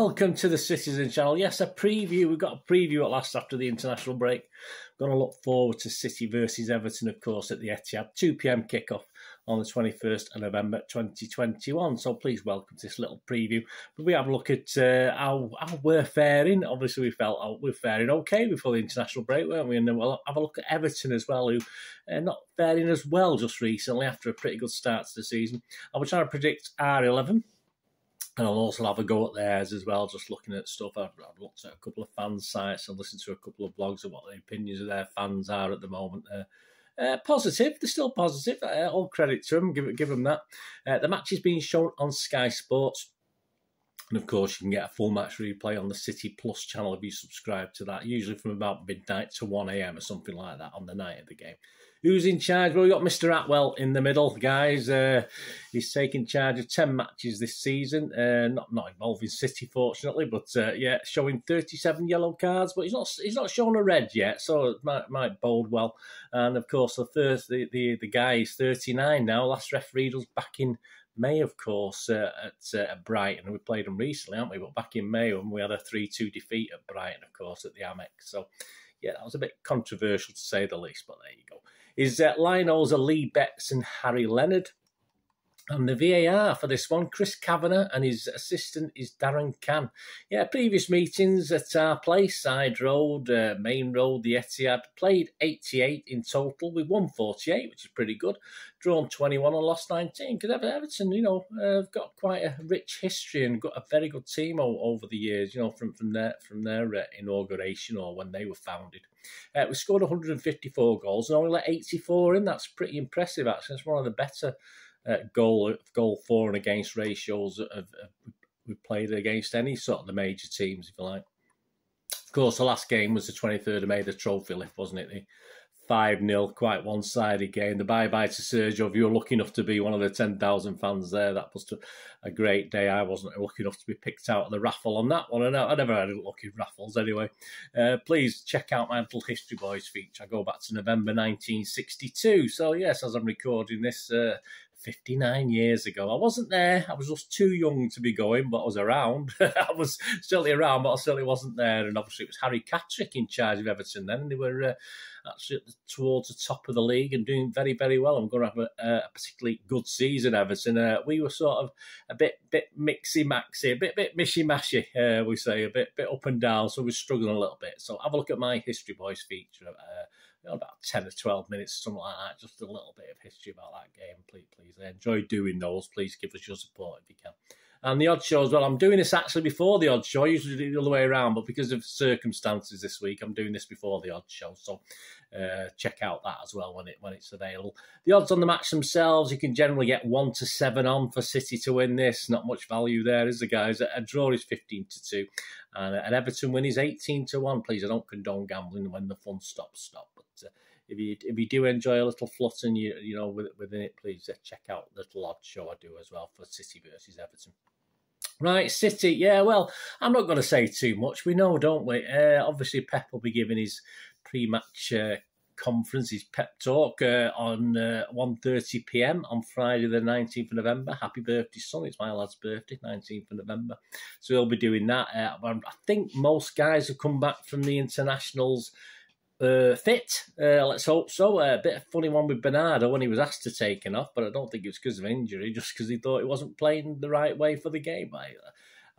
welcome to the Citizen channel. Yes, a preview. We've got a preview at last after the international break. Going to look forward to City versus Everton, of course, at the Etihad. 2 p.m. kickoff on the 21st of November 2021. So please welcome to this little preview. But we have a look at how we're faring. Obviously, we felt we're faring okay before the international break, weren't we? And then we'll have a look at Everton as well, who are not faring as well just recently after a pretty good start to the season. And we're trying to predict our 11. And I'll also have a go at theirs as well, just looking at stuff. I've looked at a couple of fan sites and listened to a couple of blogs of what the opinions of their fans are at the moment. Positive, they're still positive. All credit to them, give them that. The match is being shown on Sky Sports. And of course, you can get a full match replay on the City Plus channel if you subscribe to that, usually from about midnight to 1 a.m. or something like that on the night of the game. Who's in charge? Well, we've got Mr. Atwell in the middle, guys. He's taking charge of 10 matches this season. Not involving City, fortunately, but yeah, showing 37 yellow cards. But he's not shown a red yet, so it might bode well. And of course, the guy is 39 now. Last refereed was back in May, of course, at Brighton. We played them recently, haven't we? But back in May, when we had a 3-2 defeat at Brighton, of course, at the Amex. So yeah, that was a bit controversial to say the least, but there you go. His linos are Lee Betts and Harry Leonard. And the VAR for this one, Chris Kavanagh, and his assistant is Darren Cann. Yeah, previous meetings at our place, Side Road, Main Road, the Etihad, played 88 in total. We won 48, which is pretty good. Drawn 21 and lost 19. Because Everton, have got quite a rich history and got a very good team over the years, from their inauguration or when they were founded. We scored 154 goals and only let 84 in. That's pretty impressive, actually. It's one of the better goal for and against ratios we've played against any sort of the major teams, if you like. Of course, the last game was the 23rd of May, the trophy lift, wasn't it? The 5-0, quite one-sided game. The bye-bye to Sergio. If you were lucky enough to be one of the 10,000 fans there, that was a great day. I wasn't lucky enough to be picked out of the raffle on that one. And I never had lucky raffles anyway. Please check out my little History Boys feature. I go back to November 1962. So, yes, as I'm recording this, 59 years ago. I wasn't there. I was just too young to be going, but I was around. I was certainly around, but I certainly wasn't there. And obviously it was Harry Catterick in charge of Everton then. And they were actually towards the top of the league and doing very, very well. I'm going to have a particularly good season, Everton. We were sort of a bit mixy-maxy, a bit mishy-mashy, we say, a bit up and down. So we're struggling a little bit. So have a look at my History Boys feature. About 10 or 12 minutes, something like that, just a little bit of history about that game. Please. I enjoy doing those. Please give us your support if you can. And the odd show as well. I'm doing this actually before the odd show. I usually do it the other way around, but because of circumstances this week, I'm doing this before the odd show. So check out that as well when it's available. The odds on the match themselves, you can generally get 1 to 7 on for City to win this. Not much value there, is there, guys? A draw is 15 to 2, and an Everton win is 18 to 1. Please, I don't condone gambling. When the fun stops, stop. But if you do enjoy a little flutter and within it, please check out the little odd show I do as well for City versus Everton. Right, City, yeah, well, I'm not going to say too much. We know, don't we? Obviously, Pep will be giving his pre-match conference, his pep talk on 1:30 p.m. on Friday the 19th of November. Happy birthday, son. It's my lad's birthday, 19th of November. So he'll be doing that. I think most guys have come back from the internationals fit. Let's hope so. A bit of a funny one with Bernardo when he was asked to take him off, but I don't think it was because of injury, just because he thought he wasn't playing the right way for the game.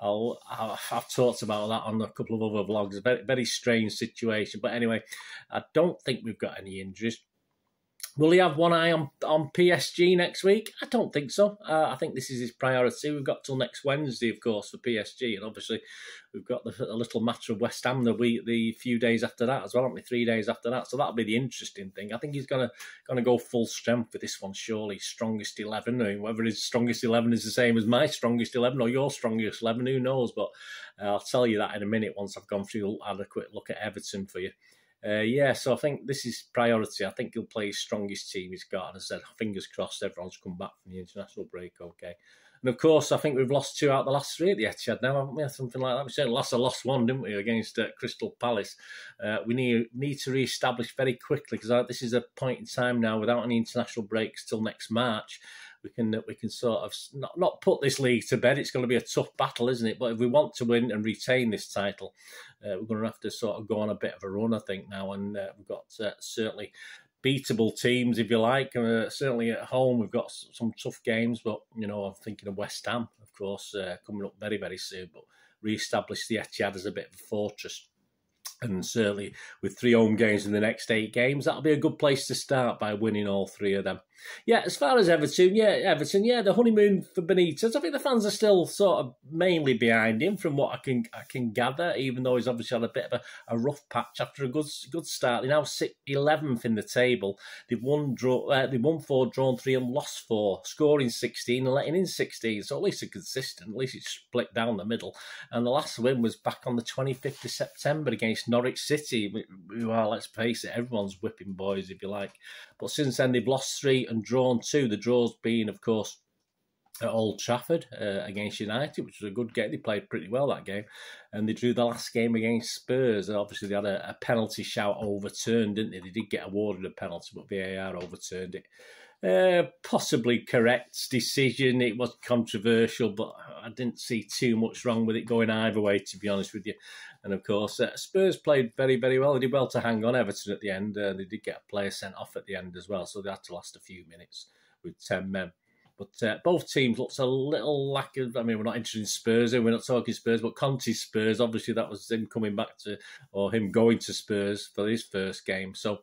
I've talked about that on a couple of other vlogs. A very, very strange situation. But anyway, I don't think we've got any injuries. Will he have one eye on PSG next week? I don't think so. I think this is his priority. We've got till next Wednesday, of course, for PSG. And obviously, we've got the little matter of West Ham the few days after that as well, haven't we? 3 days after that. So that'll be the interesting thing. I think he's going to go full strength with this one, surely. Strongest 11. I mean, whether his strongest 11 is the same as my strongest 11 or your strongest 11, who knows? But I'll tell you that in a minute once I've gone through, had a quick look at Everton for you. So I think this is priority. I think he'll play his strongest team he's got. And I said, fingers crossed, everyone's come back from the international break okay. And of course, I think we've lost 2 out of the last 3 at the Etihad now, haven't we? Something like that. We certainly lost 1, didn't we, against Crystal Palace. We need to re-establish very quickly because this is a point in time now without any international breaks till next March. we can sort of not put this league to bed. It's going to be a tough battle, isn't it? But if we want to win and retain this title, we're going to have to sort of go on a bit of a run, I think, now. And we've got certainly beatable teams, if you like. Certainly at home, we've got some tough games. But, you know, I'm thinking of West Ham, of course, coming up very, very soon. But re-establish the Etihad as a bit of a fortress. And certainly with 3 home games in the next 8 games, that'll be a good place to start by winning all 3 of them. Yeah, as far as Everton, the honeymoon for Benitez. I think the fans are still sort of mainly behind him from what I can gather, even though he's obviously had a bit of a rough patch after a good start. They're now 11th in the table. They've won 4, drawn 3 and lost 4, scoring 16 and letting in 16. So at least they're consistent. At least it's split down the middle. And the last win was back on the 25th of September against Norwich City. Well, let's face it, everyone's whipping boys, if you like. But since then, they've lost 3 and drawn 2. The draws being, of course, at Old Trafford against United, which was a good game. They played pretty well that game. And they drew the last game against Spurs. And obviously, they had a penalty shout overturned, didn't they? They did get awarded a penalty, but VAR overturned it. Possibly correct decision. It was controversial, but I didn't see too much wrong with it going either way, to be honest with you. And of course, Spurs played very, very well. They did well to hang on Everton at the end. They did get a player sent off at the end as well, so they had to last a few minutes with 10 men. But both teams looked a little lack of... I mean, we're not interested in Spurs, we're not talking Spurs, but Conte's Spurs, obviously that was him coming back to... or him going to Spurs for his first game. So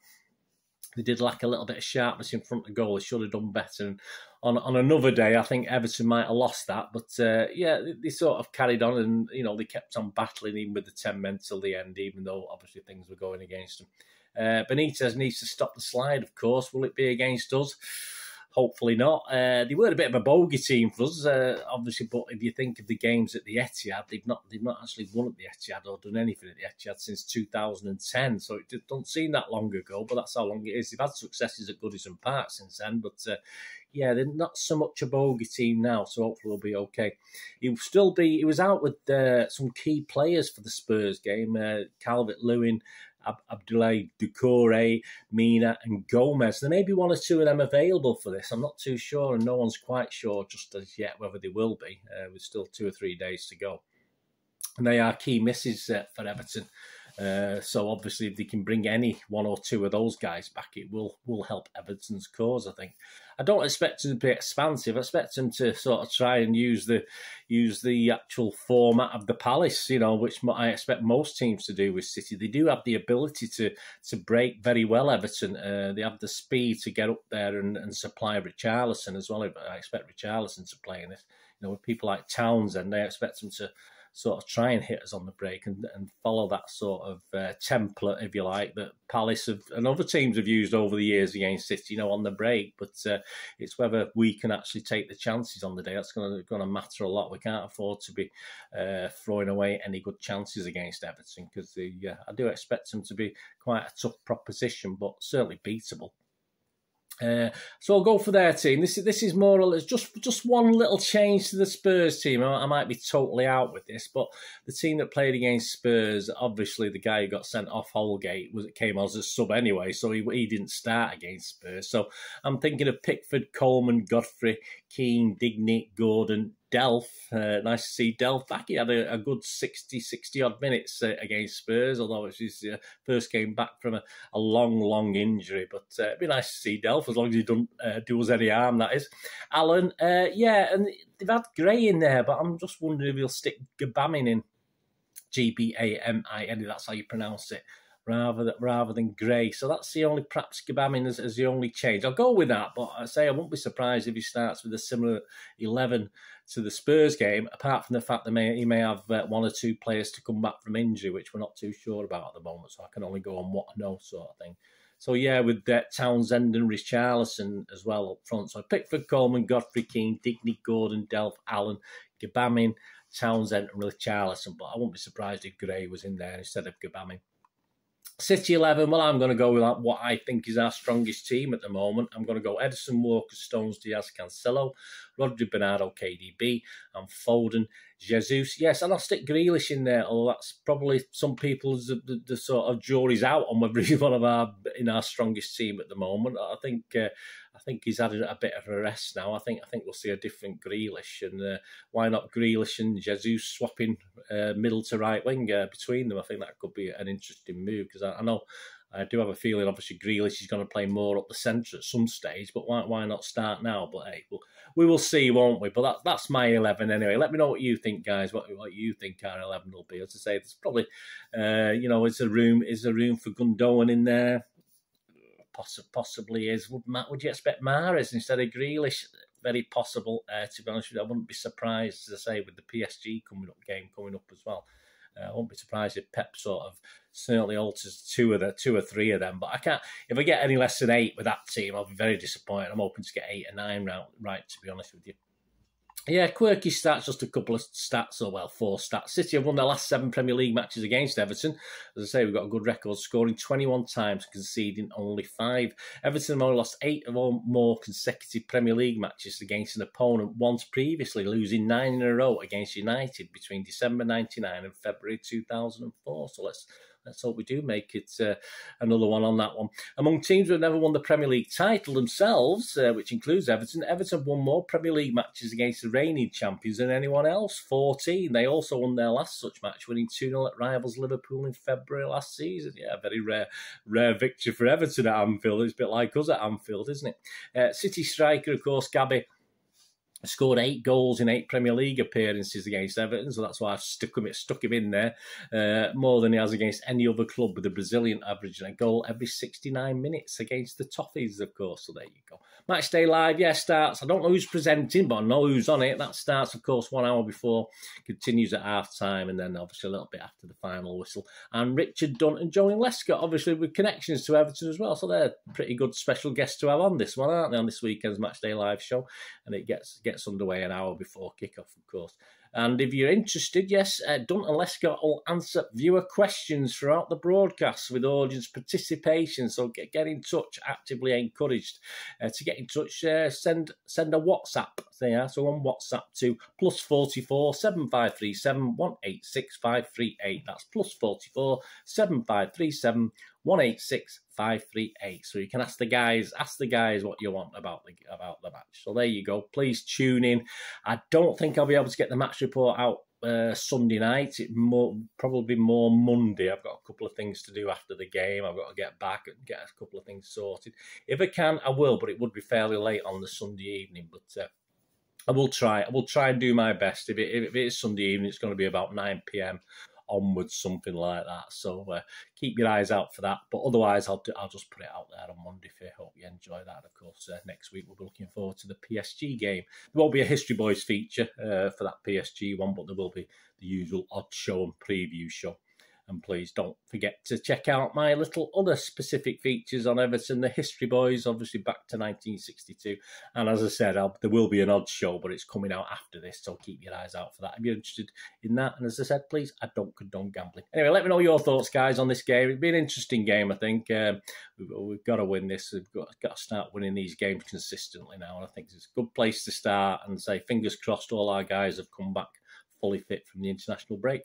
they did lack a little bit of sharpness in front of goal. They should have done better. And on another day, I think Everton might have lost that. But they sort of carried on and, you know, they kept on battling even with the 10 men till the end, even though obviously things were going against them. Benitez needs to stop the slide, of course. Will it be against us? Hopefully not. They were a bit of a bogey team for us, obviously. But if you think of the games at the Etihad, they've not actually won at the Etihad or done anything at the Etihad since 2010. So it doesn't seem that long ago, but that's how long it is. They've had successes at Goodison Park since then, but they're not so much a bogey team now. So hopefully we'll be okay. He was out with some key players for the Spurs game. Calvert-Lewin, Abdul, Doucouré, Mina and Gomez. There may be 1 or 2 of them available for this. I'm not too sure, and no one's quite sure just as yet whether they will be. With still 2 or 3 days to go. And they are key misses for Everton. So obviously if they can bring any 1 or 2 of those guys back, it will help Everton's cause, I think. I don't expect them to be expansive. I expect them to sort of try and use the actual format of the Palace, you know, which I expect most teams to do with City. They do have the ability to break very well, Everton. They have the speed to get up there and supply Richarlison as well. I expect Richarlison to play in this. You know, with people like Townsend, I expect them to sort of try and hit us on the break and follow that sort of template, if you like, that Palace and other teams have used over the years against City, you know, on the break. But it's whether we can actually take the chances on the day. That's going to matter a lot. We can't afford to be throwing away any good chances against Everton because I do expect them to be quite a tough proposition, but certainly beatable. So I'll go for their team. This is more or less just one little change to the Spurs team. I might be totally out with this, but the team that played against Spurs, obviously the guy who got sent off, Holgate, came as a sub anyway, so he didn't start against Spurs. So I'm thinking of Pickford, Coleman, Godfrey, Keane, Digne, Gordon, Delph. Nice to see Delph back. He had a good 60-odd minutes against Spurs, although it's his first game back from a long injury. But it'd be nice to see Delph, as long as he doesn't do us any harm, that is. Alan, and they've had Gray in there, but I'm just wondering if he'll stick Gbamin in. Gbamin, that's how you pronounce it, rather than Gray. So that's perhaps Gbamin as the only change. I'll go with that, but I say I won't be surprised if he starts with a similar 11 to the Spurs game, apart from the fact that he may have 1 or 2 players to come back from injury, which we're not too sure about at the moment, so I can only go on what I know sort of thing. So yeah, with Townsend and Richarlison as well up front. So Pickford, Coleman, Godfrey, Keane, Digne, Gordon, Delph, Allen, Gbamin, Townsend and Richarlison, but I won't be surprised if Gray was in there instead of Gbamin. City 11, well, I'm going to go with what I think is our strongest team at the moment. I'm going to go Edison, Walker, Stones, Diaz, Cancelo. Rodri, Bernardo, KDB, and Foden, Jesus. Yes, and I'll stick Grealish in there, although that's probably some people's the sort of jury's out on whether he's one of our strongest team at the moment. I think he's had a bit of a rest now. I think we'll see a different Grealish, and why not Grealish and Jesus swapping middle to right wing between them? I think that could be an interesting move, because I know I do have a feeling, obviously, Grealish is going to play more up the centre at some stage, but why not start now? But hey, we will see, won't we? But that's my 11 anyway. Let me know what you think, guys, what you think our 11 will be. As I say, there's probably, is a room for Gundogan in there. Possibly is. Would you expect Mahrez instead of Grealish? Very possible, to be honest with you. I wouldn't be surprised, as I say, with the PSG game coming up as well. I won't be surprised if Pep sort of certainly alters two or three of them. But I can't. If I get any less than 8 with that team, I'll be very disappointed. I'm hoping to get 8 or 9 right, to be honest with you. Yeah, quirky stats, just a couple of stats, 4 stats. City have won their last 7 Premier League matches against Everton. As I say, we've got a good record, scoring 21 times, conceding only 5. Everton have only lost 8 or more consecutive Premier League matches against an opponent once previously, losing 9 in a row against United between December 99 and February 2004. So let's hope we do make it another one on that one. Among teams who have never won the Premier League title themselves, which includes Everton won more Premier League matches against the reigning champions than anyone else, 14. They also won their last such match, winning 2-0 at rivals Liverpool in February last season. Yeah, very rare victory for Everton at Anfield. It's a bit like us at Anfield, isn't it? City striker, of course, Gabby, scored 8 goals in 8 Premier League appearances against Everton, so that's why I've stuck him in there, more than he has against any other club, with the Brazilian averaging a goal every 69 minutes against the Toffees, of course. So there you go. Matchday Live, starts. I don't know who's presenting, but I know who's on it. That starts, of course, 1 hour before, continues at half-time, and then obviously a little bit after the final whistle. And Richard Dunn and Joey Lescott, obviously with connections to Everton as well, so they're pretty good special guests to have on this one, aren't they, on this weekend's Matchday Live show? And it gets underway an hour before kickoff, of course. And if you're interested, yes, Dunn and Lescott will answer viewer questions throughout the broadcast with audience participation. So get in touch, actively encouraged. To get in touch, send a WhatsApp. So on WhatsApp to +44 7537 186 538. That's +44 7537 186 538. So you can ask the guys what you want about the match. So there you go. Please tune in. I don't think I'll be able to get the match report out Sunday night. Probably more Monday. I've got a couple of things to do after the game. I've got to get back and get a couple of things sorted. If I can, I will, but it would be fairly late on the Sunday evening. But I will try. I will try and do my best. If it is Sunday evening, it's going to be about 9 p.m. onwards, something like that. So keep your eyes out for that. But otherwise, I'll just put it out there on Monday for you. Hope you enjoy that. Of course, next week we'll be looking forward to the PSG game. There won't be a History Boys feature for that PSG one, but there will be the usual odd show and preview show. And please don't forget to check out my little other specific features on Everton, the History Boys, obviously back to 1962. And as I said, there will be an odd show, but it's coming out after this, so keep your eyes out for that if you're interested in that. And as I said, please, I don't condone gambling. Anyway, let me know your thoughts, guys, on this game. It'll be an interesting game, I think. We've got to win this. We've got to start winning these games consistently now. And I think it's a good place to start and say, fingers crossed, all our guys have come back fully fit from the international break.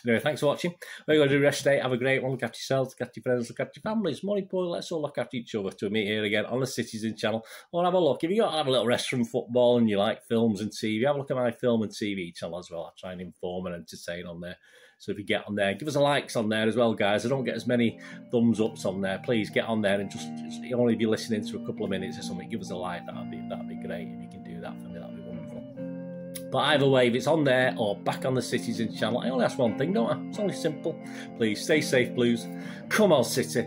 Anyway, thanks for watching. We're going to do rest today. Have a great one. Look after yourselves, look after your friends, look after your families. More importantly, let's all look after each other. To meet here again on the Citizen channel. Or have a look. If you got to have a little rest from football and you like films and TV, have a look at my film and TV channel as well. I try and inform and entertain on there. So if you get on there, give us a likes on there as well, guys. I don't get as many thumbs ups on there. Please get on there and just only be listening to a couple of minutes or something. Give us a like. That'd be great if you can do that for me. That'd be wonderful. But either way, if it's on there or back on the Citizen channel, I only ask one thing, don't I? It's only simple. Please stay safe, Blues. Come on, City.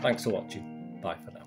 Thanks for watching. Bye for now.